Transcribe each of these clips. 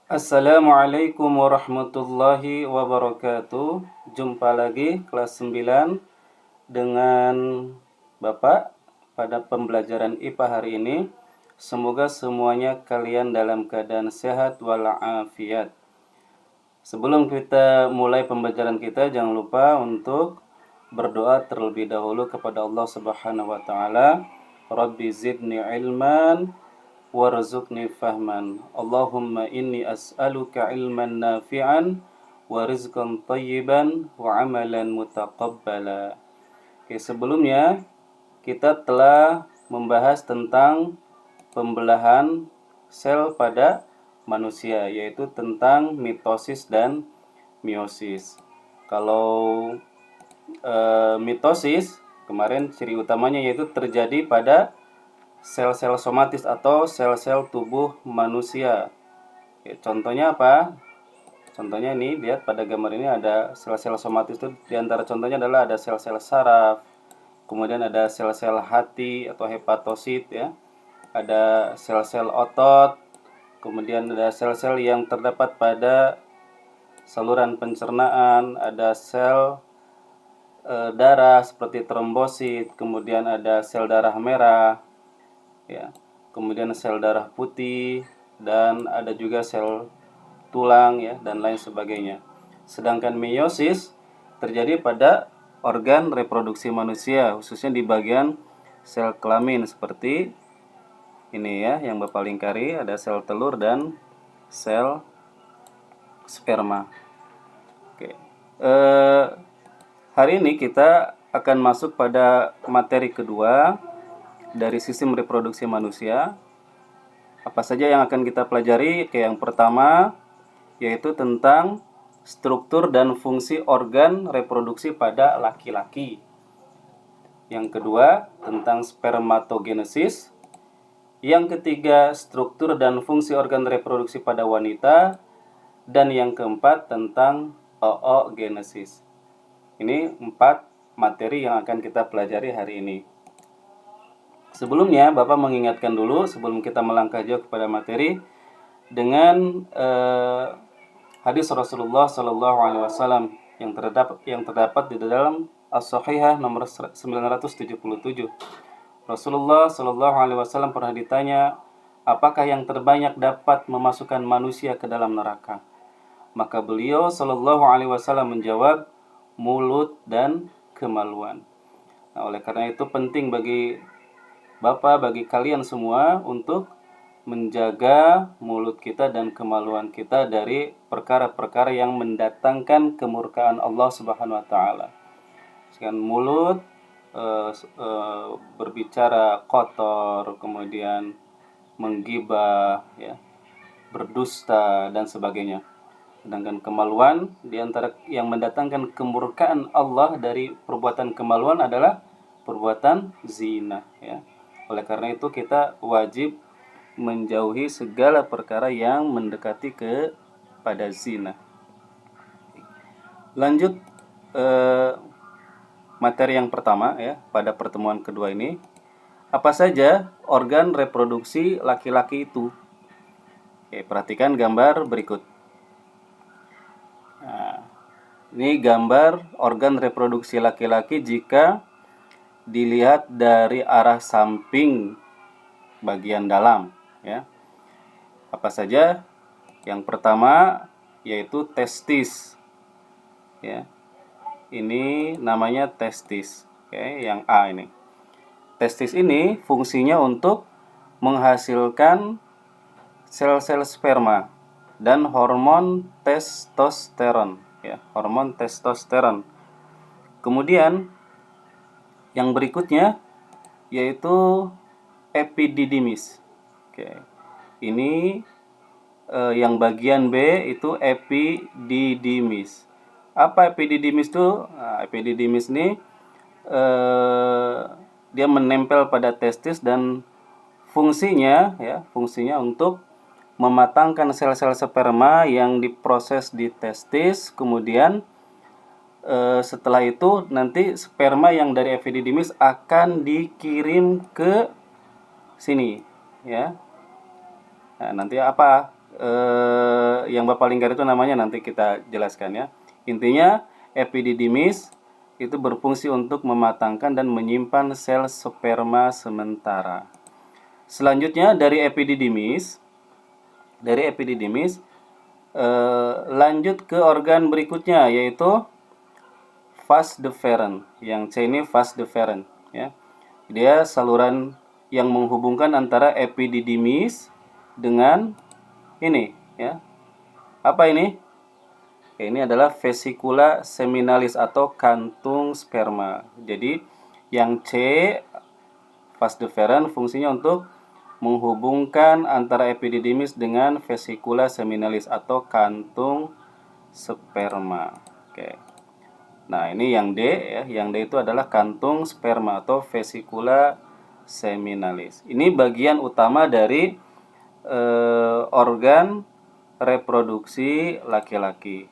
Assalamualaikum warahmatullahi wabarakatuh. Jumpa lagi kelas 9 dengan Bapak pada pembelajaran IPA hari ini. Semoga semuanya kalian dalam keadaan sehat walafiat. Sebelum kita mulai pembelajaran kita, jangan lupa untuk berdoa terlebih dahulu kepada Allah Subhanahu wa taala. Rabbi zidni ilman warzuqni fahman. Allahumma inni as'aluka ilman nafi'an wa rizqan thayyiban wa amalan mutaqabbala. Oke, sebelumnya kita telah membahas tentang pembelahan sel pada manusia, yaitu tentang mitosis dan meiosis. Kalau mitosis kemarin ciri utamanya yaitu terjadi pada sel-sel somatis atau sel-sel tubuh manusia. Oke, contohnya apa? Contohnya ini, lihat pada gambar ini ada sel-sel somatis itu, diantara contohnya adalah ada sel-sel saraf, kemudian ada sel-sel hati atau hepatosit ya, ada sel-sel otot, kemudian ada sel-sel yang terdapat pada saluran pencernaan, ada sel darah seperti trombosit, kemudian ada sel darah merah, ya, kemudian sel darah putih, dan ada juga sel tulang ya, dan lain sebagainya. Sedangkan meiosis terjadi pada organ reproduksi manusia, khususnya di bagian sel kelamin seperti ini ya, yang Bapak lingkari, ada sel telur dan sel sperma. Oke. Hari ini kita akan masuk pada materi kedua dari sistem reproduksi manusia. Apa saja yang akan kita pelajari? Yang pertama yaitu tentang struktur dan fungsi organ reproduksi pada laki-laki. Yang kedua tentang spermatogenesis. Yang ketiga struktur dan fungsi organ reproduksi pada wanita. Dan yang keempat tentang oogenesis. Ini 4 materi yang akan kita pelajari hari ini. Sebelumnya, Bapak mengingatkan dulu sebelum kita melangkah jauh kepada materi dengan hadis Rasulullah Shallallahu Alaihi Wasallam yang terdapat di dalam As-Sahihah nomor 977. Rasulullah Shallallahu Alaihi Wasallam pernah ditanya, apakah yang terbanyak dapat memasukkan manusia ke dalam neraka? Maka beliau Shallallahu Alaihi Wasallam menjawab, mulut dan kemaluan. Nah, oleh karena itu penting bagi Bapak, bagi kalian semua untuk menjaga mulut kita dan kemaluan kita dari perkara-perkara yang mendatangkan kemurkaan Allah Subhanahu wa taala. Sekian mulut berbicara kotor, kemudian menggibah ya, berdusta dan sebagainya. Sedangkan kemaluan, di antara yang mendatangkan kemurkaan Allah dari perbuatan kemaluan adalah perbuatan zina ya. Oleh karena itu kita wajib menjauhi segala perkara yang mendekati kepada zina. Lanjut materi yang pertama ya, pada pertemuan kedua ini. Apa saja organ reproduksi laki-laki itu? Oke, perhatikan gambar berikut. Nah, ini gambar organ reproduksi laki-laki jika dilihat dari arah samping bagian dalam ya. Apa saja? Yang pertama yaitu testis ya. Ini namanya testis. Oke, yang A ini. Testis ini fungsinya untuk menghasilkan sel-sel sperma dan hormon testosteron ya, hormon testosteron. Kemudian yang berikutnya yaitu epididymis. Oke. Ini yang bagian B itu epididymis. Apa epididymis itu? Nah, epididymis ini dia menempel pada testis dan fungsinya untuk mematangkan sel-sel sperma yang diproses di testis. Kemudian setelah itu nanti sperma yang dari epididymis akan dikirim ke sini ya. Nah, nanti apa? yang Bapak lingkar itu namanya nanti kita jelaskan ya. Intinya epididymis itu berfungsi untuk mematangkan dan menyimpan sel sperma sementara. Selanjutnya dari epididymis lanjut ke organ berikutnya, yaitu vas deferens. Yang C ini vas deferens ya. Dia saluran yang menghubungkan antara epididymis dengan ini ya. Apa ini? Ini adalah vesicula seminalis atau kantung sperma. Jadi yang C, vas deferens, fungsinya untuk menghubungkan antara epididymis dengan vesicula seminalis atau kantung sperma. Oke. Nah, ini yang D ya. Yang D itu adalah kantung sperma atau vesicula seminalis. Ini bagian utama dari organ reproduksi laki-laki.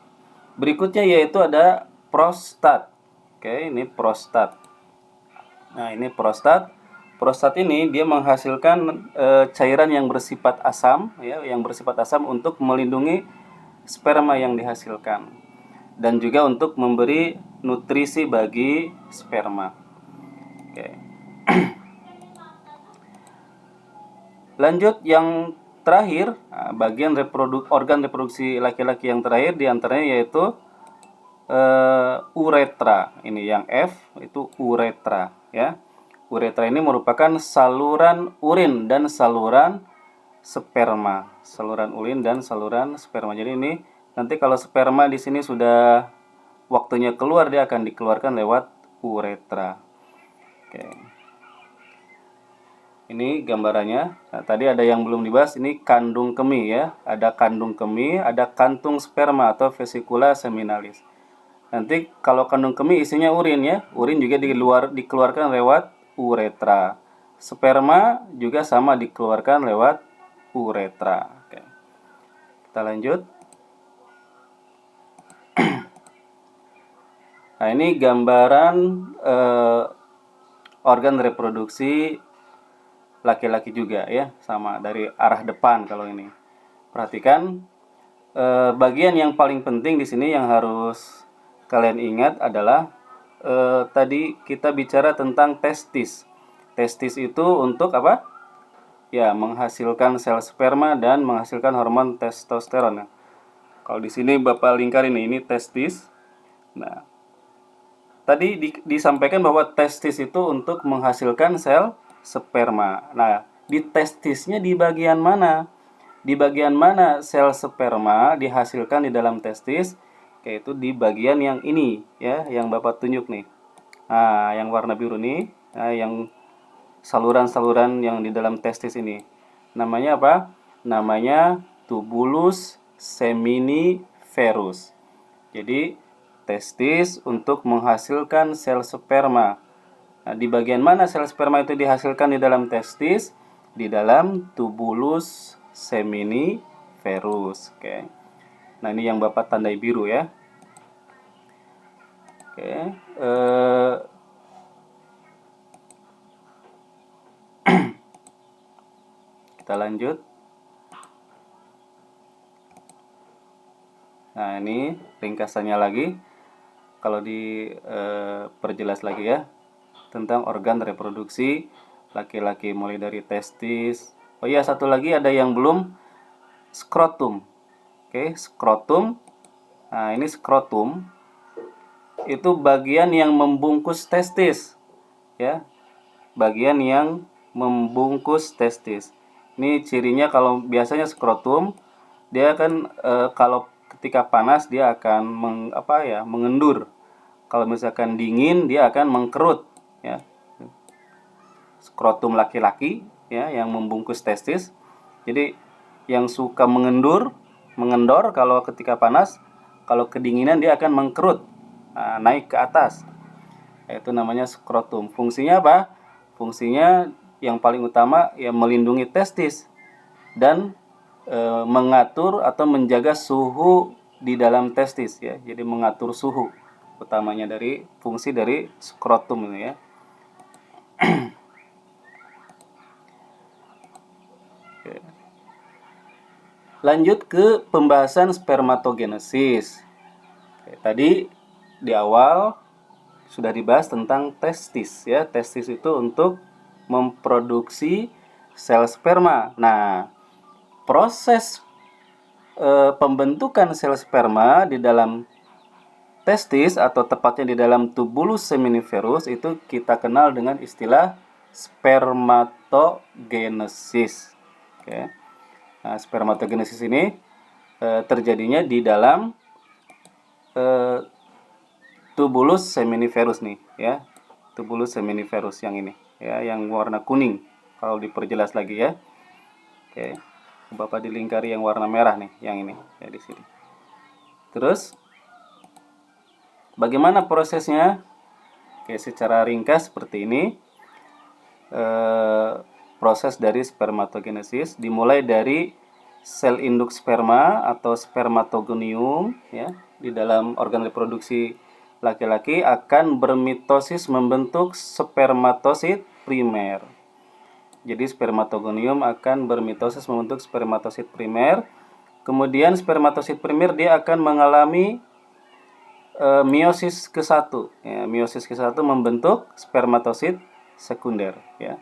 Berikutnya yaitu ada prostat. Oke, ini prostat. Nah, ini prostat. Prostat ini dia menghasilkan cairan yang bersifat asam ya, yang bersifat asam untuk melindungi sperma yang dihasilkan dan juga untuk memberi nutrisi bagi sperma. Oke. Lanjut yang terakhir, bagian organ reproduksi laki-laki yang terakhir diantaranya yaitu uretra. Ini yang F itu uretra ya. Uretra ini merupakan saluran urin dan saluran sperma. Saluran urin dan saluran sperma. Jadi ini nanti kalau sperma di sini sudah waktunya keluar, dia akan dikeluarkan lewat uretra. Oke. Ini gambarannya. Nah, tadi ada yang belum dibahas, ini kandung kemih ya. Ada kandung kemih, ada kantung sperma atau vesicula seminalis. Nanti kalau kandung kemih isinya urin ya. Urin juga dikeluarkan lewat uretra. Sperma juga sama dikeluarkan lewat uretra. Oke. Kita lanjut. Nah, ini gambaran organ reproduksi laki-laki juga ya, sama dari arah depan kalau ini. Perhatikan bagian yang paling penting di sini yang harus kalian ingat adalah tadi kita bicara tentang testis. Testis itu untuk apa? Ya, menghasilkan sel sperma dan menghasilkan hormon testosteron. Nah, kalau di sini Bapak lingkar ini testis. Nah, tadi disampaikan bahwa testis itu untuk menghasilkan sel sperma. Nah, di testisnya di bagian mana? Di bagian mana sel sperma dihasilkan di dalam testis? Yaitu di bagian yang ini ya, yang Bapak tunjuk nih. Nah, yang warna biru nih, nah, yang saluran-saluran yang di dalam testis ini. Namanya apa? Namanya tubulus seminiferus. Jadi testis untuk menghasilkan sel sperma. Nah, di bagian mana sel sperma itu dihasilkan di dalam testis? Di dalam tubulus seminiferus. Oke. Nah, ini yang Bapak tandai biru ya. Oke. Kita lanjut. Nah, ini ringkasannya lagi. Kalau diperjelas lagi ya, tentang organ reproduksi laki-laki mulai dari testis. Oh iya, satu lagi ada yang belum, skrotum. Oke, skrotum. Nah, ini skrotum itu bagian yang membungkus testis ya. Bagian yang membungkus testis. Ini cirinya kalau biasanya skrotum dia kan kalau ketika panas dia akan mengendur. Kalau misalkan dingin dia akan mengkerut ya. Skrotum laki-laki ya yang membungkus testis. Jadi yang suka mengendor kalau ketika panas, kalau kedinginan dia akan mengkerut, naik ke atas. Itu namanya skrotum. Fungsinya apa? Fungsinya yang paling utama ya melindungi testis dan mengatur atau menjaga suhu di dalam testis ya. Jadi mengatur suhu utamanya dari fungsi dari skrotum ini ya. Lanjut ke pembahasan spermatogenesis. Oke, tadi di awal sudah dibahas tentang testis ya. Testis itu untuk memproduksi sel sperma. Nah, proses pembentukan sel sperma di dalam testis atau tepatnya di dalam tubulus seminiferus itu kita kenal dengan istilah spermatogenesis. Oke. Nah, spermatogenesis ini terjadinya di dalam tubulus seminiferus nih ya. Tubulus seminiferus yang ini ya, yang warna kuning. Kalau diperjelas lagi ya. Oke. Bapak dilingkari yang warna merah nih, yang ini ya di sini. Terus bagaimana prosesnya? Oke, secara ringkas seperti ini. Proses dari spermatogenesis dimulai dari sel induk sperma atau spermatogonium ya, di dalam organ reproduksi laki-laki akan bermitosis membentuk spermatosit primer. Jadi spermatogonium akan bermitosis membentuk spermatosit primer. Kemudian spermatosit primer dia akan mengalami meiosis ke-1. Ya, meiosis ke-1 membentuk spermatosit sekunder ya.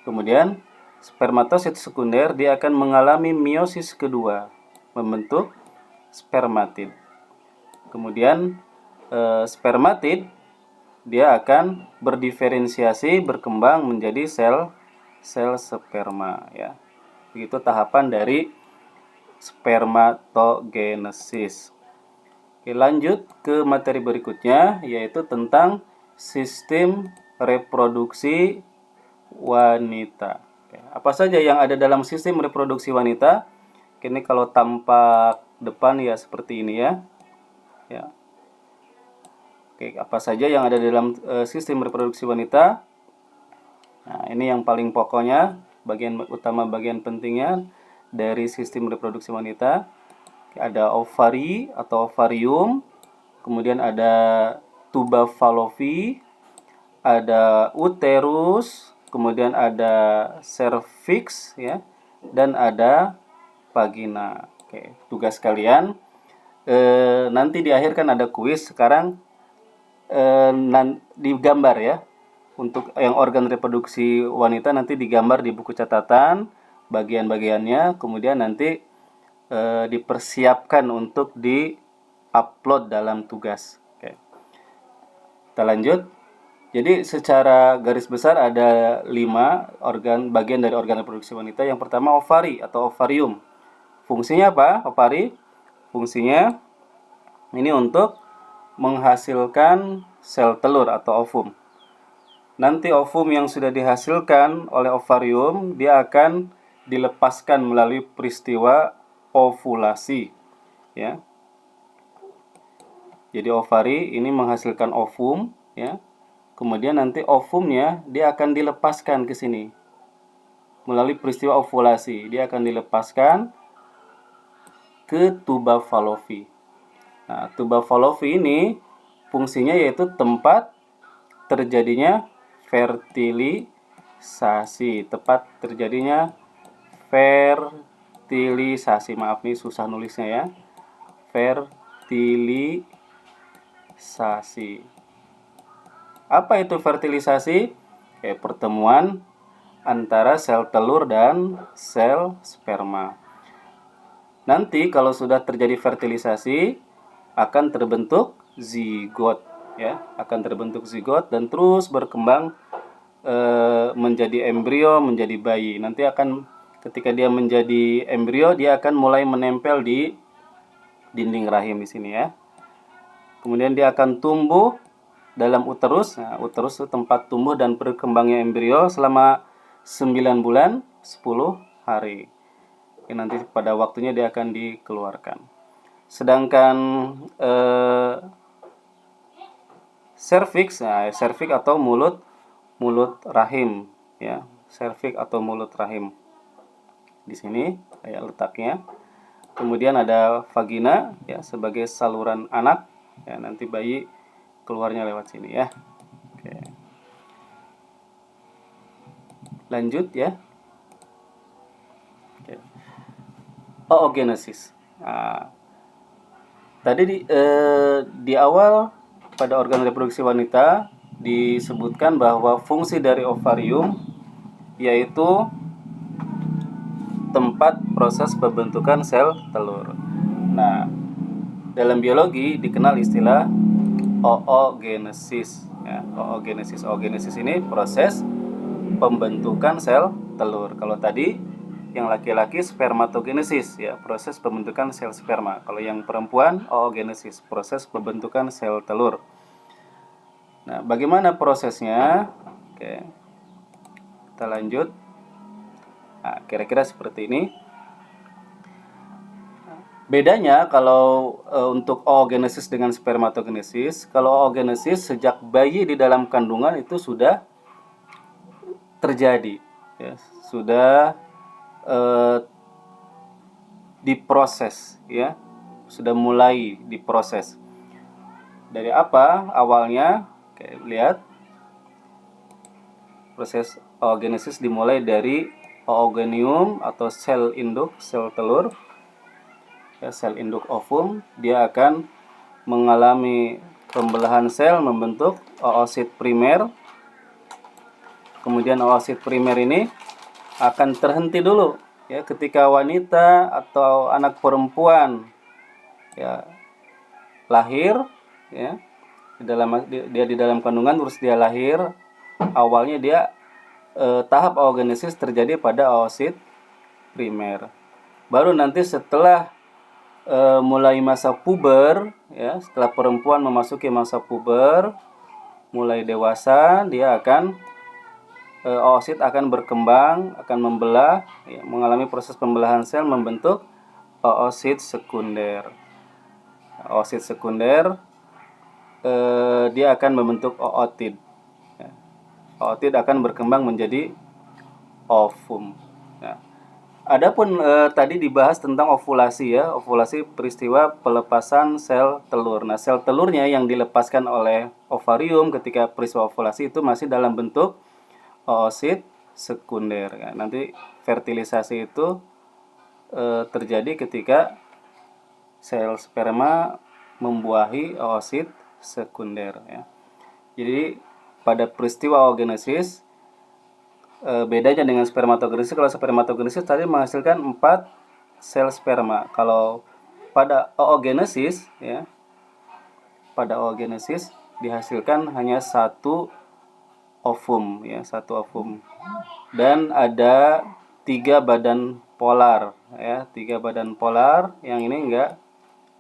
Kemudian spermatosit sekunder dia akan mengalami meiosis kedua, membentuk spermatid. Kemudian spermatid dia akan berdiferensiasi, berkembang menjadi sel sperma ya. Begitu tahapan dari spermatogenesis. Oke, lanjut ke materi berikutnya yaitu tentang sistem reproduksi wanita. Oke, apa saja yang ada dalam sistem reproduksi wanita? Ini kalau tampak depan ya seperti ini ya. Ya. Oke, apa saja yang ada dalam sistem reproduksi wanita? Nah, ini yang paling pokoknya, bagian utama, bagian pentingnya dari sistem reproduksi wanita. Ada ovari atau ovarium, kemudian ada tuba fallopi, ada uterus, kemudian ada cervix ya, dan ada vagina. Oke, tugas kalian nanti di akhir kan ada kuis. Sekarang digambar ya. Untuk yang organ reproduksi wanita nanti digambar di buku catatan bagian-bagiannya, kemudian nanti dipersiapkan untuk di-upload dalam tugas. Oke. Kita lanjut. Jadi secara garis besar ada 5 bagian dari organ reproduksi wanita. Yang pertama ovari atau ovarium. Fungsinya apa? Ovari fungsinya ini untuk menghasilkan sel telur atau ovum. Nanti ovum yang sudah dihasilkan oleh ovarium dia akan dilepaskan melalui peristiwa ovulasi ya. Jadi ovari ini menghasilkan ovum ya. Kemudian nanti ovumnya dia akan dilepaskan ke sini melalui peristiwa ovulasi. Dia akan dilepaskan ke tuba fallopi. Nah, tuba fallopi ini fungsinya yaitu tempat terjadinya fertilisasi, fertilisasi. Maaf nih susah nulisnya ya. Fertilisasi. Apa itu fertilisasi? Pertemuan antara sel telur dan sel sperma. Nanti kalau sudah terjadi fertilisasi akan terbentuk zigot ya, akan terbentuk zigot dan terus berkembang menjadi embrio, menjadi bayi. Nanti akan ketika dia menjadi embrio dia akan mulai menempel di dinding rahim di sini ya. Kemudian dia akan tumbuh dalam uterus. Nah, uterus itu tempat tumbuh dan berkembangnya embrio selama 9 bulan 10 hari. Nanti pada waktunya dia akan dikeluarkan. Sedangkan cervix, nah, cervix atau mulut rahim ya, cervix atau mulut rahim. Di sini kayak letaknya. Kemudian ada vagina ya sebagai saluran anak ya, nanti bayi keluarnya lewat sini ya. Oke. Lanjut ya. Oke. oogenesis. Nah, tadi di awal pada organ reproduksi wanita disebutkan bahwa fungsi dari ovarium yaitu tempat proses pembentukan sel telur. Nah, dalam biologi dikenal istilah oogenesis. Ya, oogenesis. Oogenesis ini proses pembentukan sel telur. Kalau tadi yang laki-laki spermatogenesis, ya, proses pembentukan sel sperma. Kalau yang perempuan oogenesis, proses pembentukan sel telur. Nah, bagaimana prosesnya? Oke. Kita lanjut. Nah, kira-kira seperti ini. Bedanya kalau untuk oogenesis dengan spermatogenesis, kalau oogenesis sejak bayi di dalam kandungan itu sudah terjadi, ya, sudah diproses, ya, sudah mulai diproses. Dari apa awalnya? Oke, lihat proses oogenesis dimulai dari oogonium atau sel induk, sel telur. Ya, sel induk ovum, dia akan mengalami pembelahan sel membentuk oosit primer. Kemudian oosit primer ini akan terhenti dulu, ya, ketika wanita atau anak perempuan, ya, lahir, ya, dia di dalam kandungan, terus dia lahir. Awalnya dia tahap oogenesis terjadi pada oosit primer. Baru nanti setelah mulai masa puber, ya, setelah perempuan memasuki masa puber, mulai dewasa, dia akan oosit akan berkembang, akan membelah, ya, mengalami proses pembelahan sel membentuk oosit sekunder. Oosit sekunder dia akan membentuk ootid. Ya. Ootid akan berkembang menjadi ovum. Ya. Adapun tadi dibahas tentang ovulasi, ya, ovulasi peristiwa pelepasan sel telur. Nah, sel telurnya yang dilepaskan oleh ovarium ketika peristiwa ovulasi itu masih dalam bentuk oosit sekunder. Ya. Nanti fertilisasi itu terjadi ketika sel sperma membuahi oosit sekunder. Ya. Jadi pada peristiwa oogenesis bedanya dengan spermatogenesis, kalau spermatogenesis tadi menghasilkan 4 sel sperma. Kalau pada oogenesis, ya, pada oogenesis dihasilkan hanya satu ovum, ya, satu ovum. Dan ada 3 badan polar, ya, 3 badan polar. Yang ini enggak,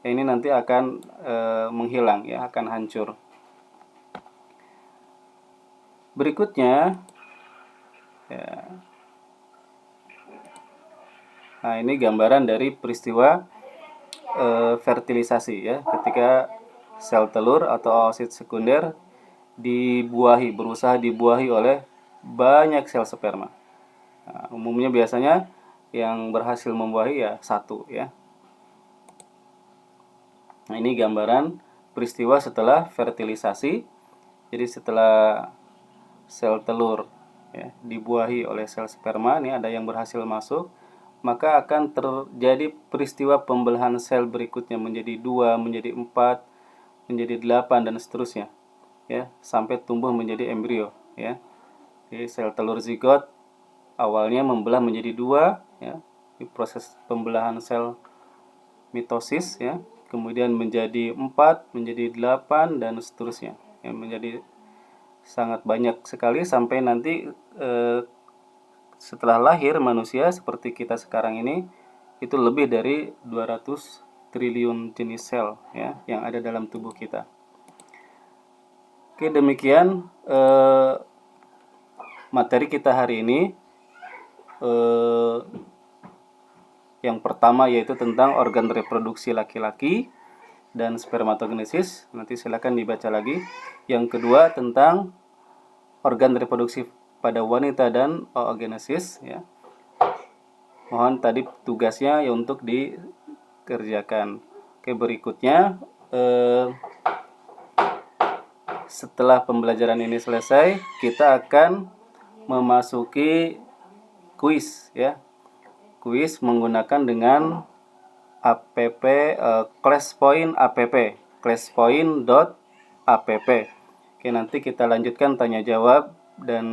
ini nanti akan menghilang, ya, akan hancur. Berikutnya, ya. Nah, ini gambaran dari peristiwa fertilisasi, ya, ketika sel telur atau oosit sekunder berusaha dibuahi oleh banyak sel sperma. Nah, umumnya biasanya yang berhasil membuahi ya satu, ya. Nah, ini gambaran peristiwa setelah fertilisasi. Jadi setelah sel telur, ya, dibuahi oleh sel sperma, ini ada yang berhasil masuk, maka akan terjadi peristiwa pembelahan sel berikutnya menjadi 2, menjadi 4, menjadi 8 dan seterusnya, ya, sampai tumbuh menjadi embrio, ya. Jadi sel telur zigot awalnya membelah menjadi 2, ya, di proses pembelahan sel mitosis, ya, kemudian menjadi 4, menjadi 8 dan seterusnya, ya, menjadi sangat banyak sekali sampai nanti setelah lahir manusia seperti kita sekarang ini itu lebih dari 200 triliun jenis sel, ya, yang ada dalam tubuh kita. Oke, demikian materi kita hari ini. Yang pertama yaitu tentang organ reproduksi laki-laki dan spermatogenesis. Nanti silakan dibaca lagi. Yang kedua tentang organ reproduksi pada wanita dan oogenesis, ya. Mohon tadi tugasnya ya untuk dikerjakan. Oke, berikutnya setelah pembelajaran ini selesai, kita akan memasuki kuis, ya. Kuis menggunakan dengan app classpoint.app. Oke, nanti kita lanjutkan tanya jawab dan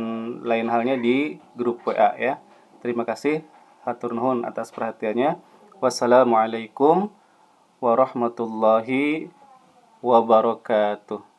lain halnya di grup WA ya. Terima kasih, hatur nuhun atas perhatiannya. Wassalamualaikum warahmatullahi wabarakatuh.